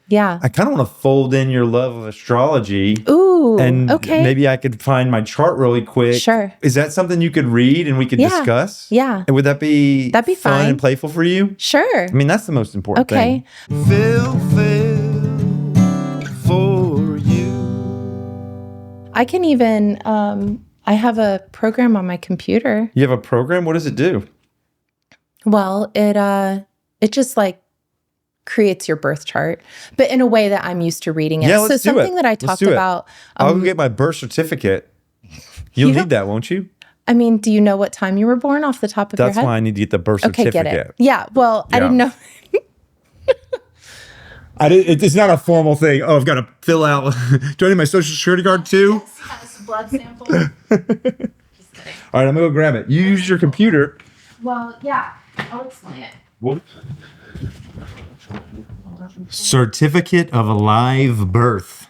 Yeah. I kind of want to fold in your love of astrology. Ooh, and okay. maybe I could find my chart really quick. Sure. Is that something you could read and we could discuss? Yeah. And would that be That'd be fun fine. and playful for you? Sure. I mean, that's the most important Okay. thing. Phil Phails for you. I can even, I have a program on my computer. You have a program? What does it do? Well, it just like creates your birth chart, but in a way that I'm used to reading it. Yeah, So let's do something it. that I Let's talked do it. about. I'll go get my birth certificate. You'll You need that, won't you? I mean, do you know what time you were born off the top of your That's head? why I need to get the birth Okay, certificate. get it. Yeah. Well, I didn't know. It's not a formal thing. Oh, I've got to fill out. Do I need my social security card too? Yes, blood sample. Just kidding. All right, I'm going to go grab it. You use your computer. Well, yeah, I'll explain it. What? Certificate of live birth.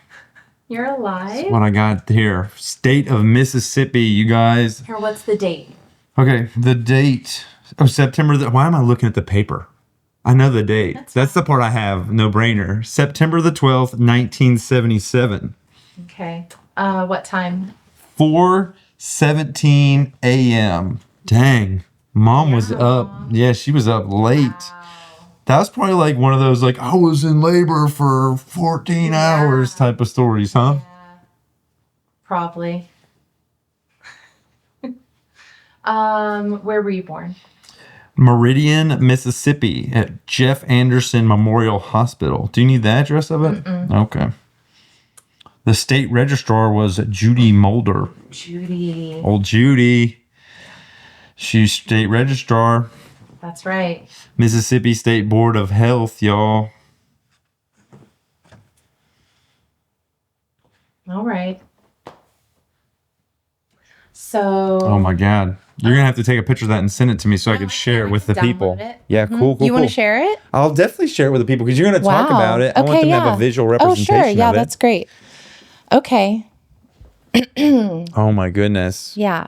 You're alive? What I got here. State of Mississippi, you guys. Here, what's the date? Okay, the date. Oh, September. Why am I looking at the paper? I know the date. That's the part I have. No brainer. September the 12th, 1977. Okay. What time? 4:17 a.m. Dang. Mom was up. Yeah, she was up late. Wow. That was probably like one of those, like, I was in labor for 14 hours type of stories, huh? Yeah. Probably. Where were you born? Meridian, Mississippi at Jeff Anderson Memorial Hospital. Do you need the address of it? Okay. The state registrar was Judy Mulder. Judy. Old Judy. She's state registrar. That's right. Mississippi State Board of Health, y'all. All right. So. Oh my God. You're going to have to take a picture of that and send it to me so I can share it with the people. Download it. Yeah, cool. You want to share it? I'll definitely share it with the people because you're going to talk about it. I want them to have a visual representation Oh, sure. Yeah, of it. that's great. Okay. Oh my goodness. Yeah.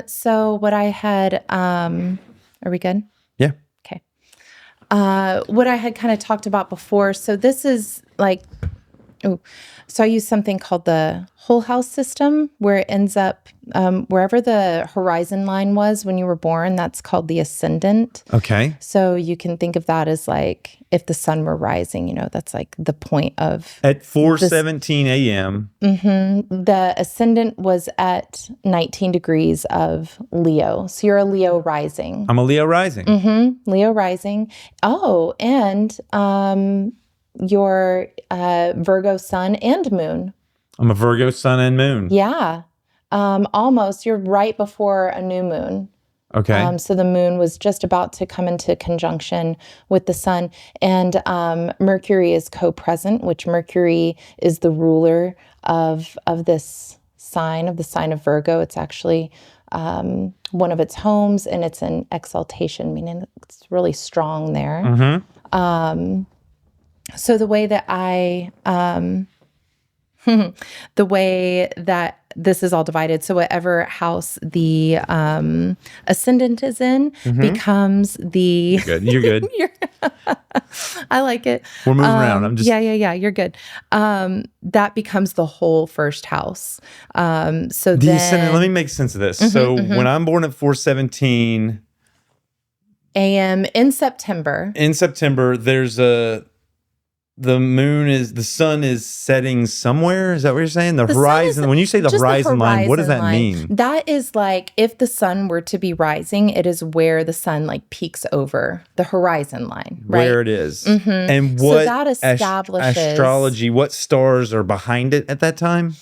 So what I had, are we good? Yeah. Okay. What I had kind of talked about before. So this is like, so I use something called the whole house system where it ends up, wherever the horizon line was when you were born, that's called the ascendant. Okay. So you can think of that as like, if the sun were rising, you know, that's like the point of. At 4:17 a.m. The ascendant was at 19 degrees of Leo. So you're a Leo rising. I'm a Leo rising. Leo rising. Oh, and your Virgo sun and moon. I'm a Virgo sun and moon. Yeah. Almost. You're right before a new moon. Okay. So the moon was just about to come into conjunction with the sun. And Mercury is co-present, which Mercury is the ruler of this sign, of the sign of Virgo. It's actually one of its homes, and it's an exaltation, meaning it's really strong there. So the way that the way that this is all divided, so whatever house the ascendant is in becomes the. You're good. I like it. We're moving around. I'm just. Yeah. You're good. That becomes the whole first house. So The then, ascendant, let me make sense of this. So when I'm born at 4:17 a.m. in September, there's the sun is setting somewhere. Is that what you're saying? The horizon. When you say the horizon line, what does that mean? That is like if the sun were to be rising, it is where the sun like peaks over the horizon line, right? Where it is. And what So that establishes astrology, what stars are behind it at that time?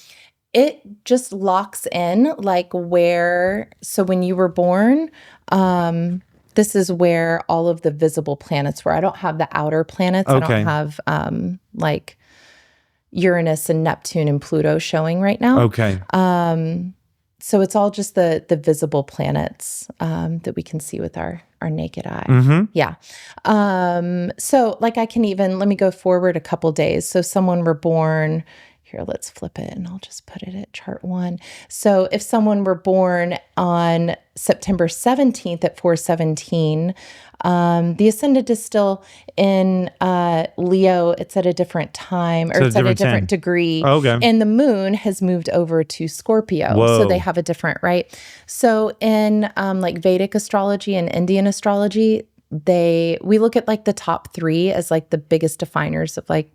It just locks in like where, so when you were born, this is where all of the visible planets were. I don't have the outer planets. Okay. I don't have like Uranus and Neptune and Pluto showing right now. Okay. So it's all just the visible planets that we can see with our naked eye. Yeah. So like I can even, let me go forward a couple days. So someone were born, Here, let's flip it and I'll just put it at chart 1. So if someone were born on September 17th at 4:17, the ascendant is still in Leo. It's at a different time, or it's at a different degree. Oh, okay. And the moon has moved over to Scorpio. Whoa. So they have a different, right? So in like Vedic astrology and Indian astrology, we look at like the top 3 as like the biggest definers of like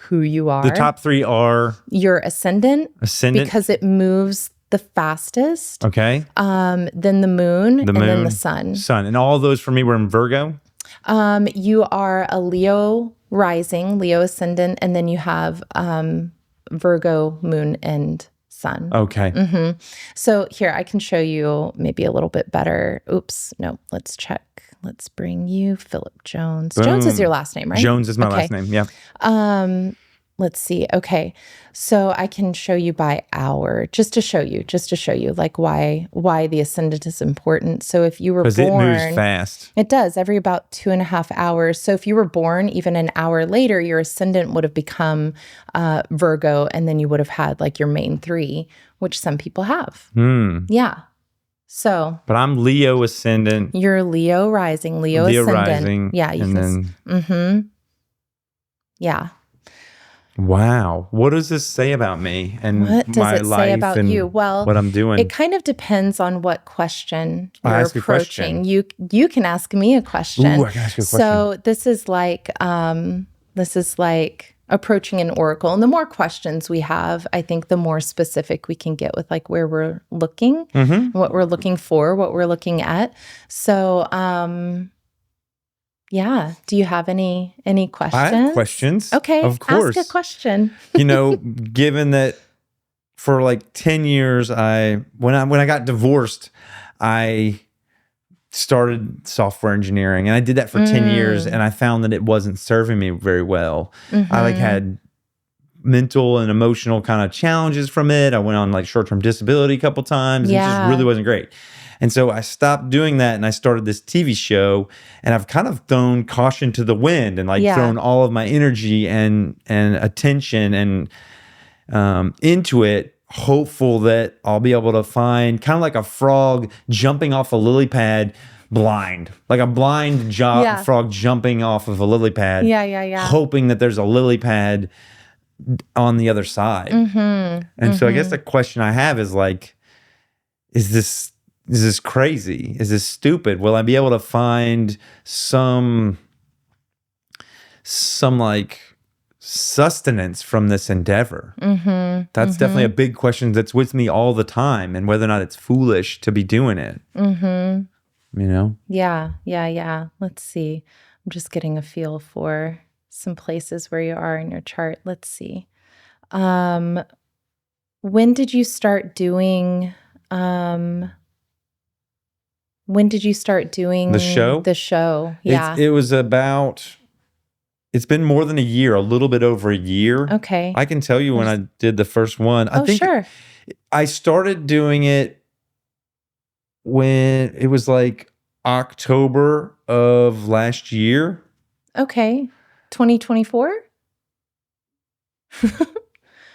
who you are. The top 3 are your ascendant, because it moves the fastest. Okay. Then the moon, and then the sun. And all those for me were in Virgo. You are a Leo rising, Leo ascendant, and then you have Virgo moon and sun. Okay. So here, I can show you maybe a little bit better. Oops, no, let's check. Let's bring you Phillip Jones. Boom. Jones is your last name, right? Jones is my last name, yeah. Let's see. Okay. So I can show you by hour, just to show you like why the ascendant is important. So if you were born, because it moves fast. It does, every about 2.5 hours. So if you were born even an hour later, your ascendant would have become Virgo, and then you would have had like your main 3, which some people have. Yeah. So, but I'm Leo ascendant. You're Leo rising, Leo ascendant. Rising, yeah, you can. Yeah. Wow. What does this say about me and what does my it life say about and you? Well, what I'm doing? It kind of depends on what question you're ask approaching. A question. You can ask me a question. Ooh, I can ask you a question. So this is like approaching an oracle. And the more questions we have, I think the more specific we can get with like where we're looking, what we're looking for, what we're looking at. So yeah. Do you have any questions? I have questions. Okay. Of course. Ask a question. Given that for like 10 years, when I got divorced, I started software engineering, and I did that for 10 years, and I found that it wasn't serving me very well. I like had mental and emotional kind of challenges from it. I went on like short-term disability a couple times. And it just really wasn't great. And so I stopped doing that, and I started this TV show, and I've kind of thrown caution to the wind and like thrown all of my energy and attention and into it, hopeful that I'll be able to find kind of like a frog jumping off a lily pad blind, like a blind frog jumping off of a lily pad. Hoping that there's a lily pad on the other side. And so I guess the question I have is like, is this crazy? Is this stupid? Will I be able to find some like sustenance from this endeavor? That's definitely a big question that's with me all the time, and whether or not it's foolish to be doing it. Yeah. Let's see. I'm just getting a feel for some places where you are in your chart. Let's see. When did you start doing the show? The show. Yeah. It's been more than a year, a little bit over a year. Okay. I can tell you when I did the first one. I think sure. I started doing it when it was like October of last year. Okay. 2024?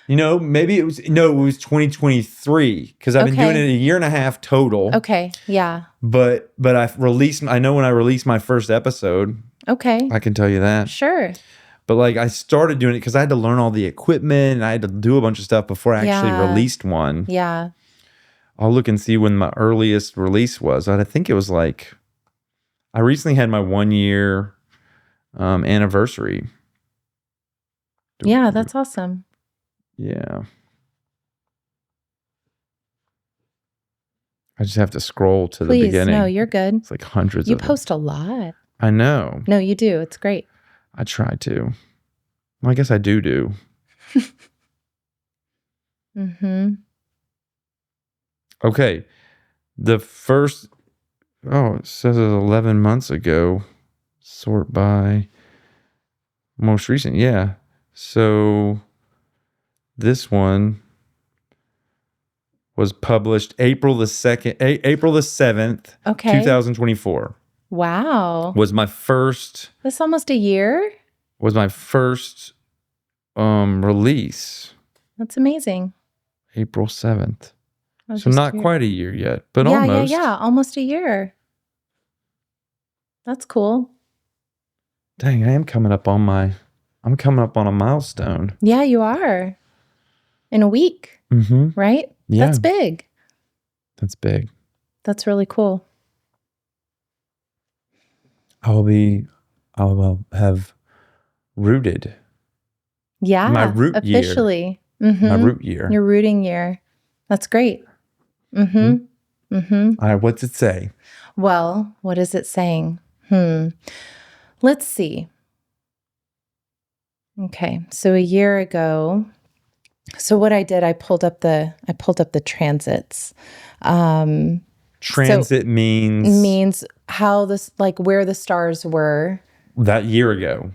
Maybe it was 2023, because I've been doing it a year and a half total. Okay. Yeah. But I know when I released my first episode. Okay. I can tell you that. Sure. But like I started doing it because I had to learn all the equipment, and I had to do a bunch of stuff before I actually released one. Yeah. I'll look and see when my earliest release was. I think it was like, I recently had my 1 year anniversary. Yeah, that's awesome. Yeah. I just have to scroll to the beginning. No, you're good. It's like hundreds You of post a lot. I know. No, you do. It's great. I try to. Well, I guess I do. Okay. The first, it says it 11 months ago. Sort by most recent. Yeah. So this one was published April the 7th, 2024. Wow. Was my first. That's almost a year? Was my first release. That's amazing. April 7th. I was So just not curious. quite a year yet, but Yeah, almost. yeah. Almost a year. That's cool. Dang, I'm coming up on a milestone. Yeah, you are. In a week, Mm-hmm. right? Yeah. That's big. That's big. That's really cool. I will have rooted. Yeah, My root officially. year. My root year. Your rooting year. That's great. All right, what's it say? Well, what is it saying? Let's see. Okay, so a year ago, so what I did, I pulled up the transits. Transit Means how this, like where the stars were that year ago.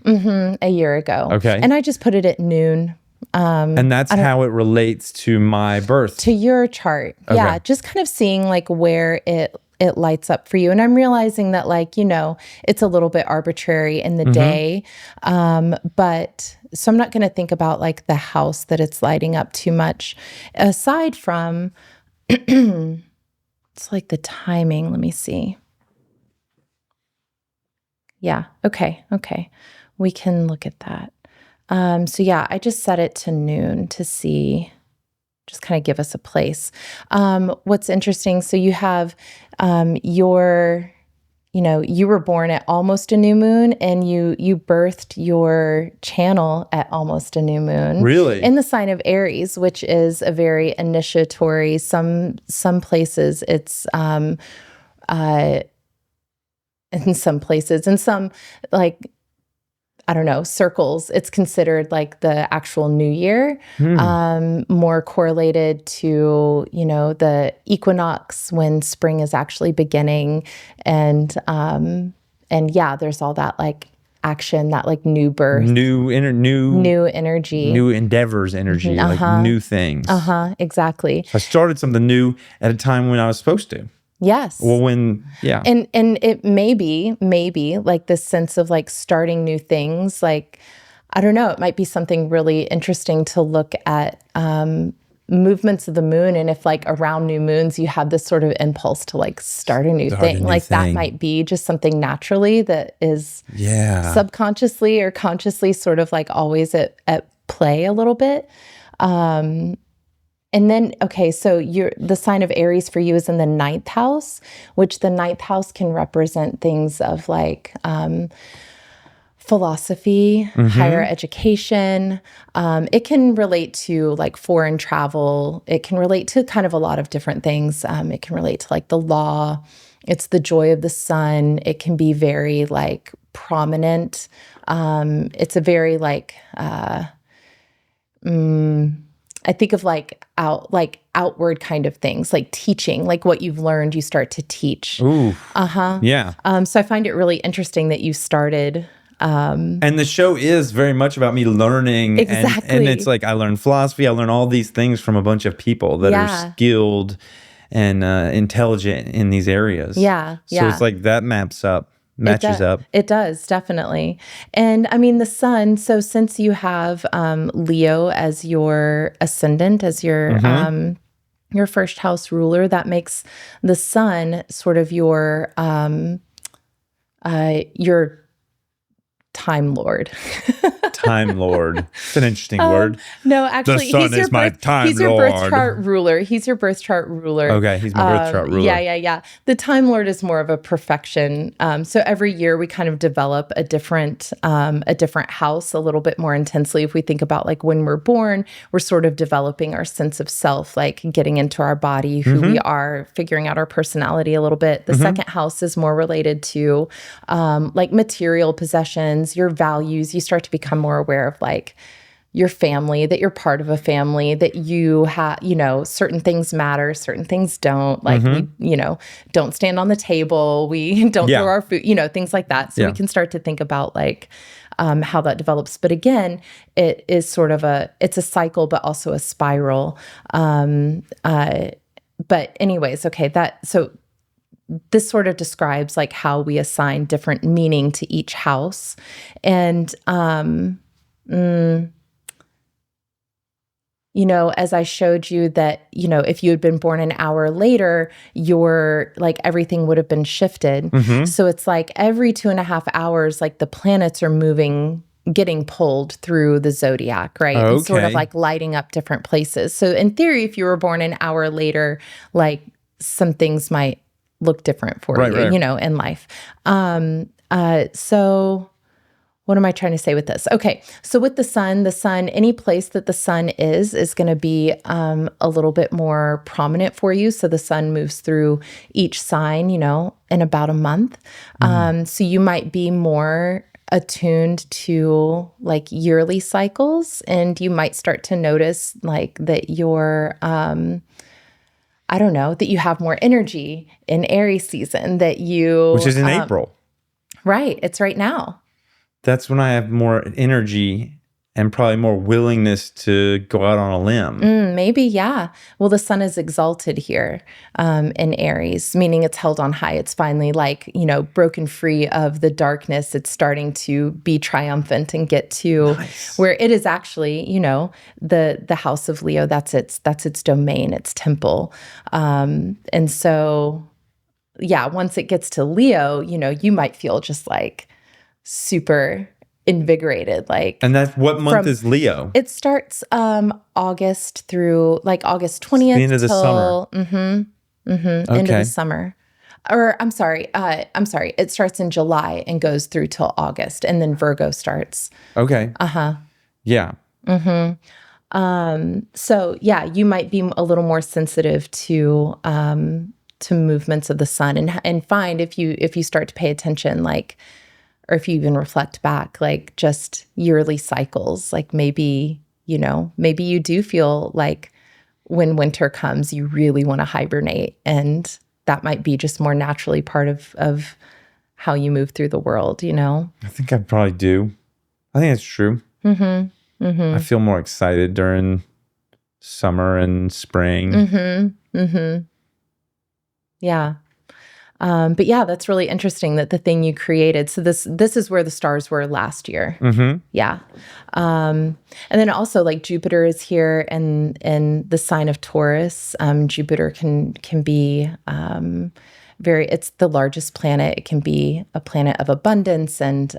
a year ago. Okay. And I just put it at noon. And that's how it relates to my birth. To your chart. Okay. Yeah, just kind of seeing like where it lights up for you. And I'm realizing that, like, it's a little bit arbitrary in the day. But so I'm not going to think about like the house that it's lighting up too much. Aside from, it's like the timing. Let me see. Yeah. Okay. We can look at that. So yeah, I just set it to noon to see, just kind of give us a place. What's interesting, so you have you were born at almost a new moon, and you birthed your channel at almost a new moon. Really? In the sign of Aries, which is a very initiatory. Some places it's in some places, in some, like, I don't know, circles, it's considered like the actual new year, more correlated to, the equinox when spring is actually beginning. And yeah, there's all that like action, that like new birth, new energy, new endeavors energy, like new things. Exactly. So I started something new at a time when I was supposed to. Yes. Well, And it may be like this sense of like starting new things. Like, I don't know, it might be something really interesting to look at movements of the moon. And if like around new moons, you have this sort of impulse to like start a new thing, that might be just something naturally that is subconsciously or consciously sort of like always at play a little bit. And then, okay, so the sign of Aries for you is in the 9th house, which the 9th house can represent things of like philosophy, higher education. It can relate to like foreign travel. It can relate to kind of a lot of different things. It can relate to like the law. It's the joy of the sun. It can be very like prominent. It's a very like, I think of like outward kind of things, like teaching, like what you've learned, you start to teach. Ooh. Yeah. So I find it really interesting that you started. And the show is very much about me learning. Exactly. And it's like I learned philosophy. I learned all these things from a bunch of people that are skilled and intelligent in these areas. Yeah. So it's like that matches up. It does, definitely. And I mean, the sun, so since you have Leo as your ascendant, as your first house ruler, that makes the sun sort of your Time Lord. Time Lord. It's an interesting word. No, actually, the sun is my Time Lord. He's your birth chart ruler. He's your birth chart ruler. Okay, he's my birth chart ruler. Yeah. The Time Lord is more of a perfection. So every year we kind of develop a different house a little bit more intensely. If we think about like when we're born, we're sort of developing our sense of self, like getting into our body, who we are, figuring out our personality a little bit. The second house is more related to like material possessions, your values. You start to become more aware of like your family, that you're part of a family, that you have, certain things matter, certain things don't. Like, we, don't stand on the table. We don't throw our food, things like that. So we can start to think about like how that develops. But again, it is sort of it's a cycle, but also a spiral. But anyways, okay, so this sort of describes like how we assign different meaning to each house. And as I showed you that, if you had been born an hour later, everything would have been shifted. So it's like every 2.5 hours, like the planets are moving, getting pulled through the zodiac, right? And sort of Okay. like lighting up different places. So in theory, if you were born an hour later, like some things might look different for Right, you, right. in life. So what am I trying to say with this? Okay, so with the sun, any place that the sun is going to be a little bit more prominent for you. So the sun moves through each sign, in about a month. So you might be more attuned to like yearly cycles, and you might start to notice like that you're, I don't know, that you have more energy in Aries season, that Which you, is in April. right, it's right now. That's when I have more energy and probably more willingness to go out on a limb. Maybe, yeah. Well, the sun is exalted here in Aries, meaning it's held on high. It's finally like, broken free of the darkness. It's starting to be triumphant and get to where it is actually, the house of Leo. That's its domain, its temple. And so, yeah, once it gets to Leo, you might feel just like super invigorated, like. And that's what month is Leo? It starts August through like August 20th the end of the summer. End of Okay. the summer. Or I'm sorry, it starts in July and goes through till August, and then Virgo starts. Okay. Yeah. So yeah, you might be a little more sensitive to movements of the sun, and find if you start to pay attention, like, or if you even reflect back, like just yearly cycles, like maybe you do feel like when winter comes, you really want to hibernate, and that might be just more naturally part of how you move through the world, I think I probably do. I think it's true. I feel more excited during summer and spring. Yeah. But yeah, that's really interesting that the thing you created. So this is where the stars were last year. Yeah. And then also like Jupiter is here and the sign of Taurus. Jupiter can be it's the largest planet. It can be a planet of abundance and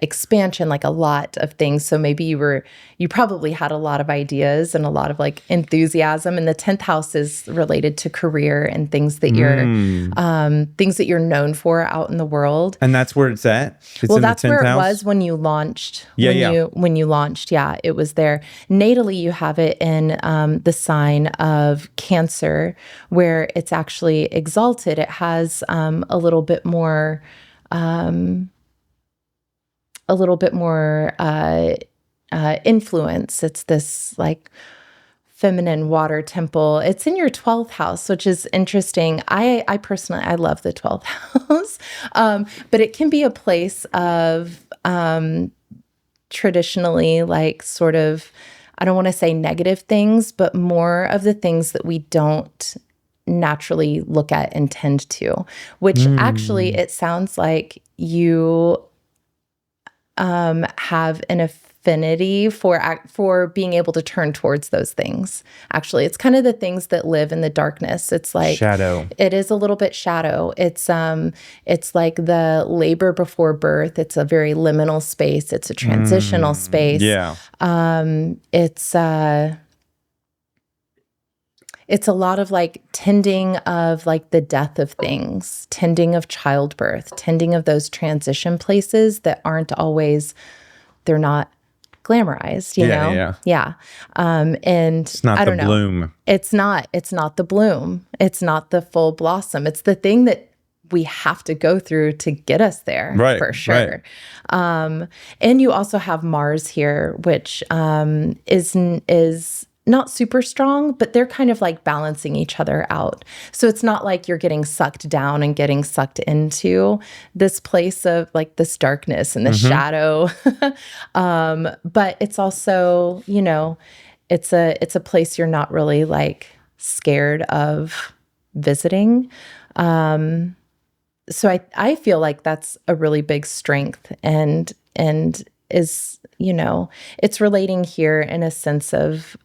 expansion, like a lot of things. So maybe you probably had a lot of ideas and a lot of like enthusiasm. And the 10th house is related to career and things that you're known for out in the world. And that's where it's at? It's in That's the 10th where it house? was when you launched. Yeah, When you launched, yeah, it was there. Natally, you have it in the sign of Cancer, where it's actually exalted. It has a little bit more influence. It's this like feminine water temple. It's in your 12th house, which is interesting. I personally, I love the 12th house, but it can be a place of traditionally like sort of, I don't want to say negative things, but more of the things that we don't naturally look at and tend to, which actually it sounds like you have an affinity for being able to turn towards those things. Actually, it's kind of the things that live in the darkness. It's like shadow. It is a little bit shadow. It's like the labor before birth. It's a very liminal space. It's a transitional space. Yeah. It's a lot of like tending of like the death of things, tending of childbirth, tending of those transition places that aren't always, they're not glamorized, you know? Yeah. Yeah. And it's not I don't the know. bloom. It's not the bloom. It's not the full blossom. It's the thing that we have to go through to get us there, right, for sure. Right. And you also have Mars here, which is not super strong, but they're kind of like balancing each other out. So it's not like you're getting sucked down and getting sucked into this place of like this darkness and the shadow. But it's also, it's a place you're not really like scared of visiting. So I feel like that's a really big strength, and it's relating here in a sense of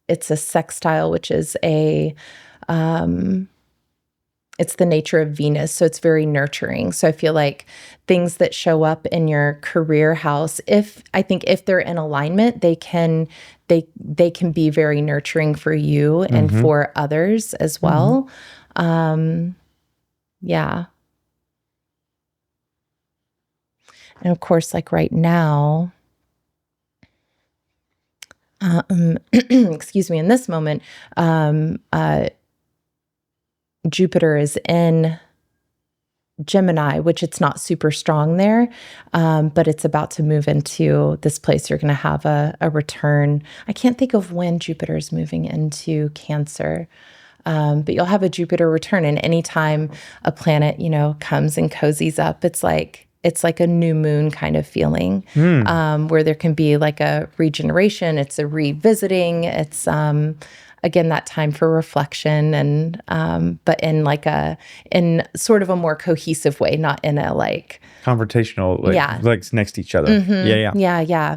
it's a sextile, which is it's the nature of Venus, so it's very nurturing. So I feel like things that show up in your career house, if they're in alignment, they can be very nurturing for you and for others as well. Yeah. And of course, like right now, excuse me, in this moment, Jupiter is in Gemini, which it's not super strong there, but it's about to move into this place. You're going to have a return. I can't think of when Jupiter is moving into Cancer, but you'll have a Jupiter return. And anytime a planet, comes and cozies up, it's like a new moon kind of feeling, where there can be like a regeneration. It's a revisiting. It's again, that time for reflection, and but in sort of a more cohesive way, not in a like confrontational, like next to each other. Yeah.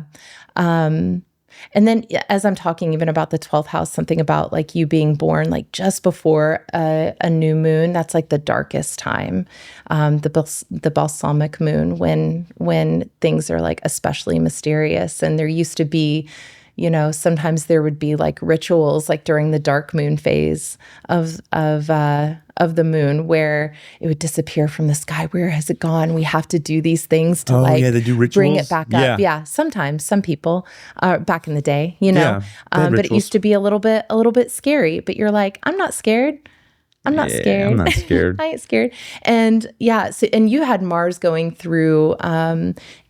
And then as I'm talking even about the 12th house, something about like you being born like just before a new moon, that's like the darkest time, the balsamic moon, when things are like especially mysterious. And there used to be, sometimes there would be like rituals like during the dark moon phase of the moon where it would disappear from the sky. Where has it gone? We have to do these things to they do rituals? Bring it back up. Yeah. Sometimes some people back in the day, but it used to be a little bit scary, but you're like, I'm not scared. I'm not scared. I'm not scared. I ain't scared. And and you had Mars going through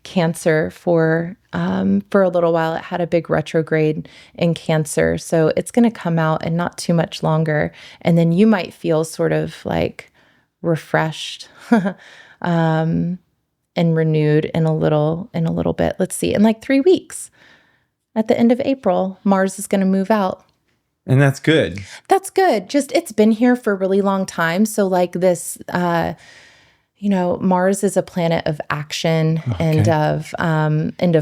Cancer for a little while. It had a big retrograde in Cancer. So it's going to come out in not too much longer. And then you might feel sort of like refreshed and renewed in a little bit. Let's see. In like 3 weeks, at the end of April, Mars is going to move out. And that's good. That's good. Just it's been here for a really long time. So like this, Mars is a planet of action and of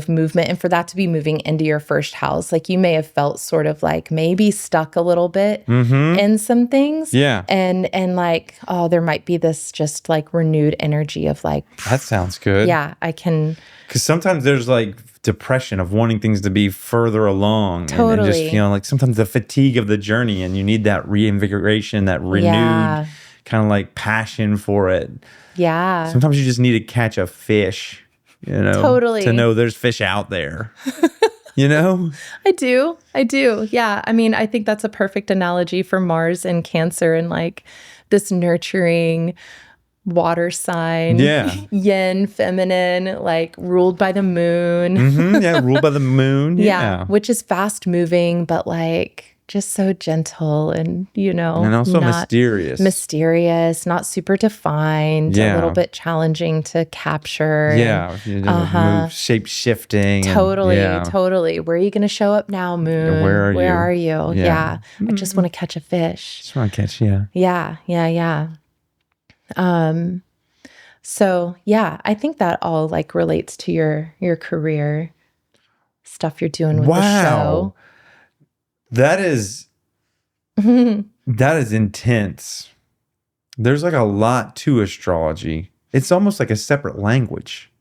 movement. And for that to be moving into your first house, like you may have felt sort of like maybe stuck a little bit in some things. Yeah. And like, oh, there might be this just like renewed energy of like, that sounds good. Yeah, I can. Because sometimes there's like depression of wanting things to be further along. Totally. And just feeling like sometimes the fatigue of the journey, and you need that reinvigoration, that renewed kind of like passion for it. Yeah. Sometimes you just need to catch a fish, Totally. to know there's fish out there. I do. Yeah. I mean, I think that's a perfect analogy for Mars and Cancer and like this nurturing water sign, yin, feminine, like ruled by the moon. Ruled by the moon. Yeah. Which is fast moving, but like just so gentle and, and also mysterious, not super defined, a little bit challenging to capture. Move, shape shifting. Totally. Where are you going to show up now, moon? Where are you? Yeah. I just want to catch a fish. Yeah. So yeah, I think that all like relates to your career stuff you're doing with the show. That is intense. There's like a lot to astrology. It's almost like a separate language.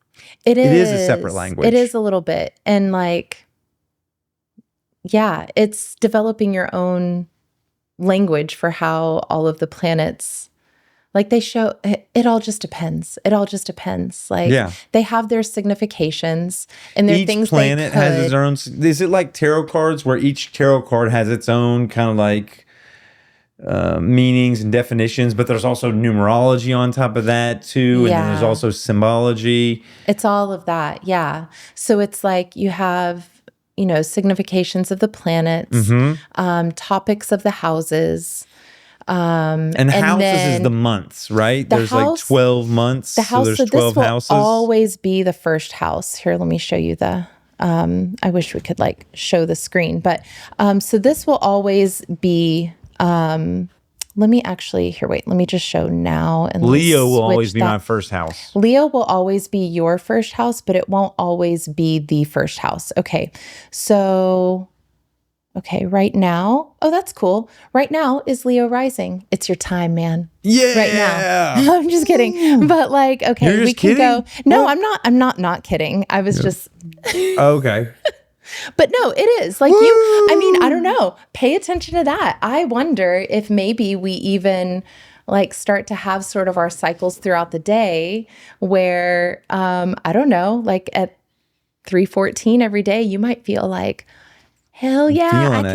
It is a separate language. It is a little bit. And like, it's developing your own language for how all of the planets, like they show, it all just depends. Like they have their significations and their things. Each planet has its own. Is it like tarot cards where each tarot card has its own kind of like meanings and definitions, but there's also numerology on top of that too. And then there's also symbology. It's all of that. Yeah. So it's like you have, significations of the planets, topics of the houses. And houses is the months, right? There's like 12 months. The house, so there's 12 houses. Will always be the first house. Here, let me show you the. I wish we could like show the screen, but so this will always be. Let let me actually, here, wait, let me just show now. And Leo will always switch be that. my first house. Leo will always be your first house, but it won't always be the first house. Okay. So, okay, right now, oh, that's cool. Right now is Leo rising. It's your time, man. Yeah. Right now. I'm just kidding. But like, okay, You're just we can kidding? go. No, What? I'm not kidding. I was just, Okay. but no, it is like you, I mean, I don't know. Pay attention to that. I wonder if maybe we even like start to have sort of our cycles throughout the day where, I don't know, like at 3:14 every day, you might feel like, hell yeah, feeling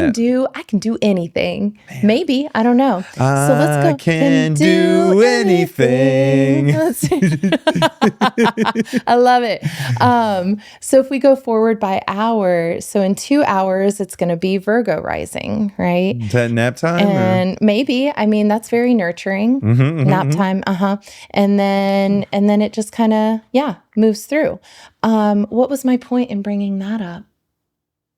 I can do anything. Maybe, I don't know. So let's go. I can do anything. Let's see. I love it. So if we go forward by hour, so in 2 hours, it's going to be Virgo rising, right? Is that nap time? And maybe, I mean, that's very nurturing. Nap time, and then it just kind of moves through. What was my point in bringing that up?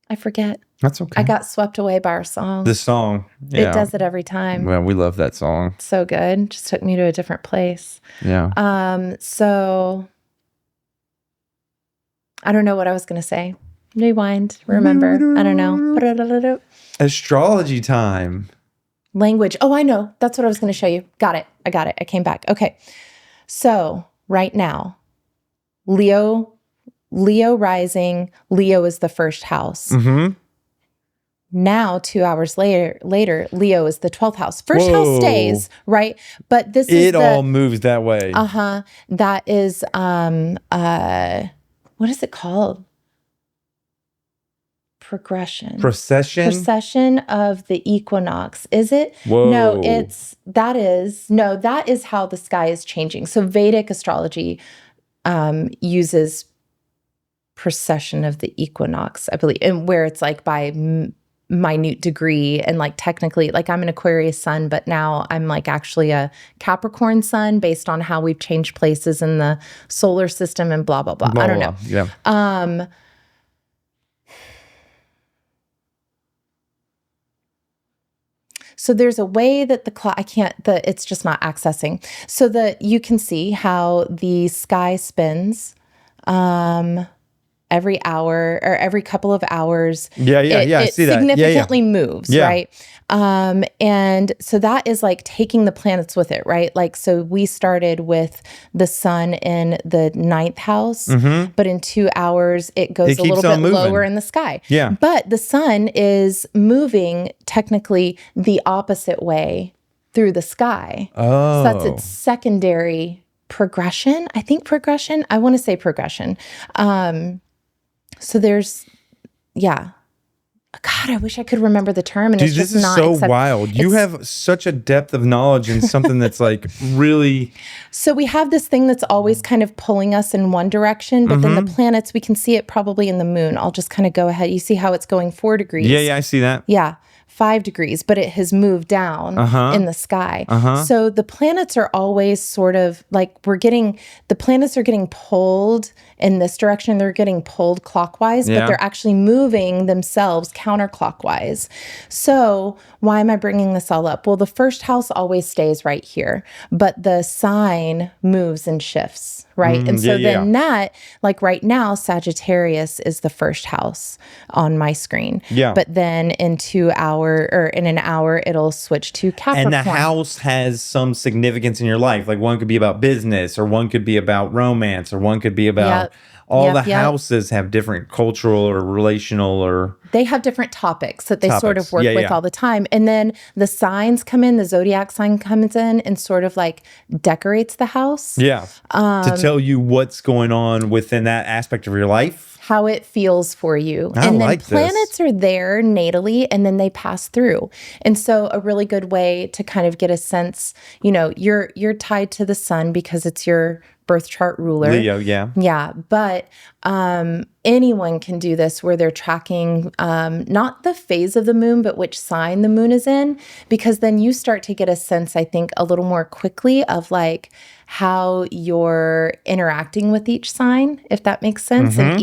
I forget. That's okay. I got swept away by our song. The song. Yeah. It does it every time. Well, we love that song. So good. Just took me to a different place. Yeah. So I don't know what I was going to say. Rewind. Remember. I don't know. Astrology time. Language. Oh, I know. That's what I was going to show you. Got it. I got it. I came back. Okay. So right now, Leo rising. Leo is the first house. Now, 2 hours later, Leo is the 12th house. First house stays, right? But this is all moves that way. That is, what is it called? Progression. Precession of the equinox. Is it? Whoa. No, that is how the sky is changing. So Vedic astrology uses precession of the equinox, I believe, and where it's like by minute degree, and like technically, like I'm an Aquarius sun, but now I'm like actually a Capricorn sun based on how we've changed places in the solar system and blah blah blah. I don't know. Yeah. So there's a way that the clock, it's just not accessing. So that you can see how the sky spins every hour or every couple of hours. Yeah. I see that. It significantly moves, right? And so that is like taking the planets with it, right? Like, so we started with the sun in the 9th house, but in 2 hours, it goes a little bit lower in the sky. Yeah. But the sun is moving technically the opposite way through the sky. Oh. So that's its secondary progression. I think progression. I want to say progression. So there's, God, I wish I could remember the term. And Dude, it's just this is not so wild. You have such a depth of knowledge in something that's like really. So we have this thing that's always kind of pulling us in one direction, but then the planets, we can see it probably in the moon. I'll just kind of go ahead. You see how it's going 4 degrees? Yeah, I see that. Yeah. 5 degrees, but it has moved down in the sky. So the planets are always sort of like the planets are getting pulled in this direction. They're getting pulled clockwise, but they're actually moving themselves counterclockwise. So why am I bringing this all up? Well, the first house always stays right here, but the sign moves and shifts, right? And so then that, like right now, Sagittarius is the first house on my screen. Yeah. But then in an hour, it'll switch to Capricorn. And the house has some significance in your life. Like one could be about business, or one could be about romance, or one could be about all the houses have different cultural or relational or they have different topics that they sort of work with all the time. And then the signs come in, the zodiac sign comes in and sort of like decorates the house. Yeah. To tell you what's going on within that aspect of your life. How it feels for you. And then planets are there natally, and then they pass through. And so a really good way to kind of get a sense, you're tied to the sun because it's your birth chart ruler. Leo, yeah. Yeah, but anyone can do this where they're tracking not the phase of the moon, but which sign the moon is in, because then you start to get a sense, I think, a little more quickly of like how you're interacting with each sign, if that makes sense. And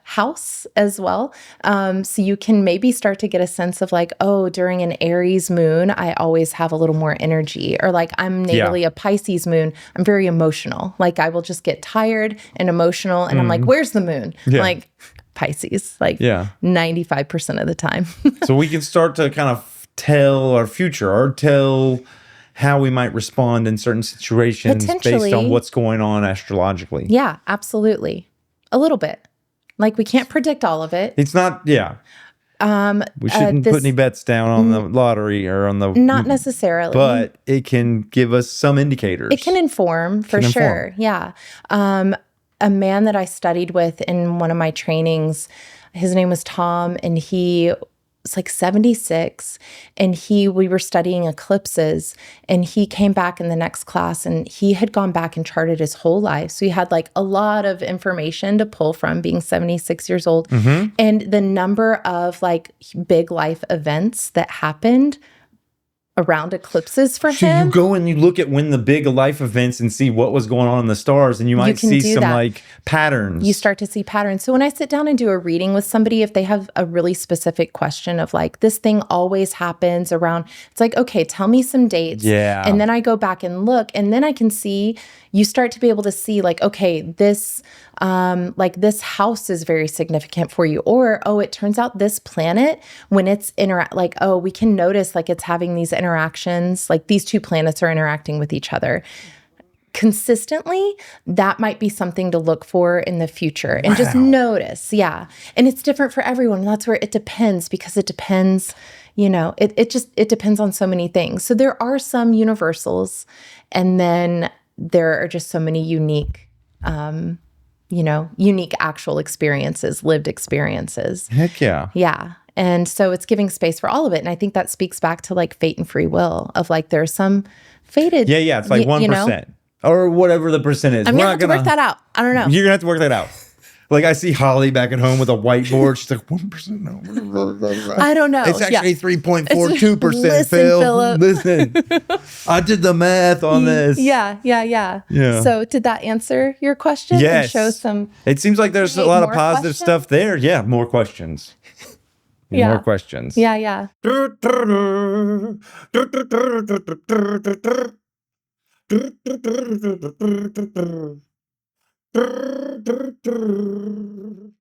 house as well. So you can maybe start to get a sense of like, oh, during an Aries moon, I always have a little more energy. Or like I'm natally a Pisces moon, I'm very emotional. Like I will just get tired and emotional. And I'm like, where's the moon? Yeah. Like Pisces, like 95% of the time. So we can start to kind of tell our future or tell how we might respond in certain situations based on what's going on astrologically. Yeah, absolutely. A little bit. Like we can't predict all of it. It's not, we shouldn't put any bets down on the lottery or on the... Not necessarily. But it can give us some indicators. It can inform, for sure. Yeah. A man that I studied with in one of my trainings, his name was Tom, and he was like 76, and we were studying eclipses, and he came back in the next class, and he had gone back and charted his whole life. So he had like a lot of information to pull from being 76 years old. And the number of like big life events that happened around eclipses for him. So you go and you look at when the big life events and see what was going on in the stars, and you might see some like patterns. You start to see patterns. So when I sit down and do a reading with somebody, if they have a really specific question of like, this thing always happens around, it's like, okay, tell me some dates. Yeah. And then I go back and look, and then I can see, you start to be able to see like, okay, this house is very significant for you. Or, oh, it turns out this planet, when it's like, oh, we can notice like it's having these interactions, like these two planets are interacting with each other consistently. That might be something to look for in the future and just notice. Yeah. And it's different for everyone. That's where it depends, because it depends, it depends on so many things. So there are some universals, and then there are just so many unique actual experiences, lived experiences. Heck yeah. Yeah. And so it's giving space for all of it. And I think that speaks back to like fate and free will of like, there's some fated. Yeah. It's like 1% or whatever the percent is. I'm going to have to work that out. I don't know. You're going to have to work that out. Like I see Hollie back at home with a whiteboard. She's like, 1%. No. I don't know. It's actually 3.42%, Phil. Phillip. Listen, I did the math on this. Yeah. So did that answer your question? Yes. And show some... It seems like there's a lot of positive stuff there. Yeah, more questions. More questions. Yeah.